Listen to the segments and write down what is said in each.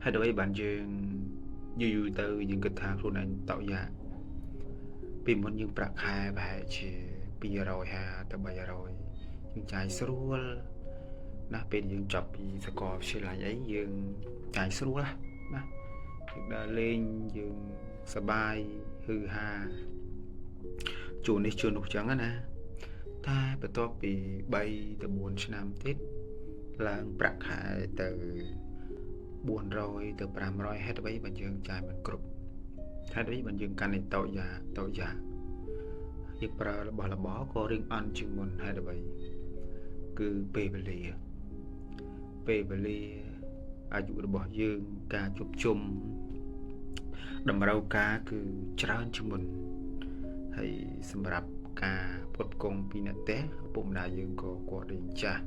hay đối bạn dương như từ những cái thang luôn anh tạo ra vì muốn những bạc hai và chỉ bây giờ rồi ha từ bây giờ rồi những trái sưu na bên những chọc thì sẽ có sẽ là ấy những trái sưu là na chúng ta lên những sờ hư ha chủ này chưa nục trắng nè ta bắt đầu bị bay từ 4 năm tết là bạc hai từ buồn rồi từ 500 hết đấy bạn dương trái mình cục hết đấy bạn dương căn này tạo giả việc bỏ là bỏ có riêng ăn chừng mình hay là vậy cứ về về lìอายุរបស់យើងការជួបជុំតម្រូវការគឺច្រើនជាងមុនហើយសម្រាប់ការផ្គត់ផ្គង់ពីអ្នកផ្ទះឪពុកម្ដាយយើងក៏គាត់រៀងចាស់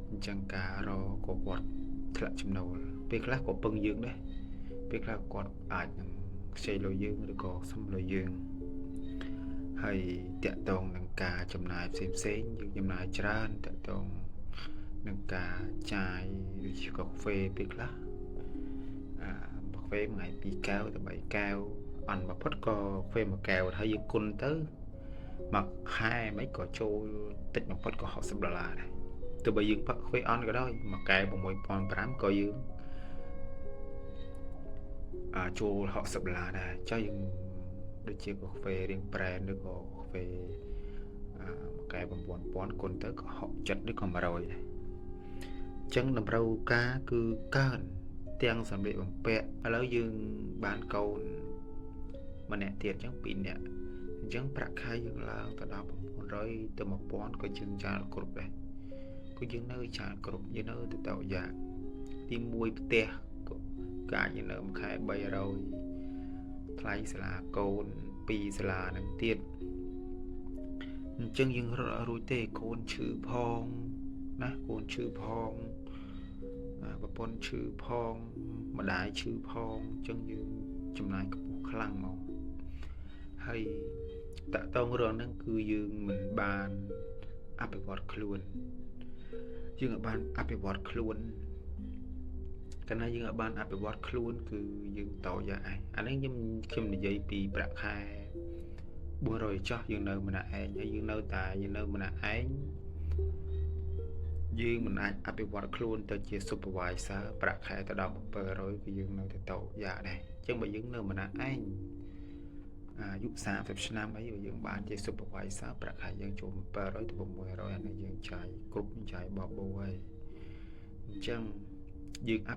អញ្ចឹងការរកក៏គាត់ធ្លាក់ចំណូលពេលខ្លះក៏ពឹងយើងដែរពេលខ្លះគាត់អាចនឹងខ្ចីលុយយើងឬក៏សុំលុយយើងហើយតាក់ទងនឹងការចំណាយផ្សេងយើងចំណាយច្រើនតាក់ទងនឹងការចាយដូចជាកាហ្វេពេលខ្លះកាហ្វេមួយថ្ងៃ2កែវទៅ3កែវអន់មកផុតក៏កាហ្វេមួយកែវហើយយើងគុណទៅមួយខែមិនក៏ចូលតិចបំផុតក៏$60ដែរទោះបីយើងផឹកកាហ្វេអន់ក៏ដោយមួយកែវ$6500ក៏យើងចូល$60ដែរចុះយើងដូចជាកាហ្វេរៀងប្រែនឬក៏កាហ្វេមួយកែវ9000គុណទៅក៏60ឬក៏100ដែរចឹងតម្រូវការគឺកើនទាំងសម្ភារបំពាក់ឥឡូវយើងបានកូនម្នាក់ទៀតចឹង2នាក់អញ្ចឹងប្រាក់ខែយើងឡើងទៅដល់900ទៅ1000ក៏យើងចាយគ្រប់ដែរគឺយើងនៅចាយគ្រប់យើងនៅទៅតយ៉ាងទី1ផ្ទះក៏អាចយើងនៅមួយខែ300ថ្លៃសាលាកូន2សាលានឹងទៀតអញ្ចឹងយើងរត់រួចទេកូនឈឺផងណាកូនឈឺផងប្រពន្ធឈឺផងម្ដាយឈឺផងអញ្ចឹងយើងចំណាយខ្ពស់ខ្លាំងមកហើយតាក់ទងរឿងហ្នឹងគឺយើងមិនបានអភិវឌ្ឍខ្លួនយើងអាចបានអភិវឌ្ឍខ្លួនកាលណាយើងអាចបានអភិវឌ្ឍខ្លួនគឺយើងតយ៉ាងឯងអានេះខ្ញុំនិយាយពីប្រាក់ខែ400ចុះយើងនៅម្នាក់ឯងហើយយើងនៅម្នាក់ឯងយើងមិនអាចអភិវឌ្ឍខ្លួនទៅជា supervisor ប្រាក់ខែទៅដល់700គឺយើងនៅទៅតយ៉ាងដែរអញ្ចឹងបើយើងនៅម្នាក់ឯងអាយុ30ឆ្នាំអីបើយើងបានជា supervisor ប្រាក់ខែយើងចូល700ទៅ600អានេះយើងចាយគ្រប់ចាយបបោហើយអញ្ចឹងយើងអភិ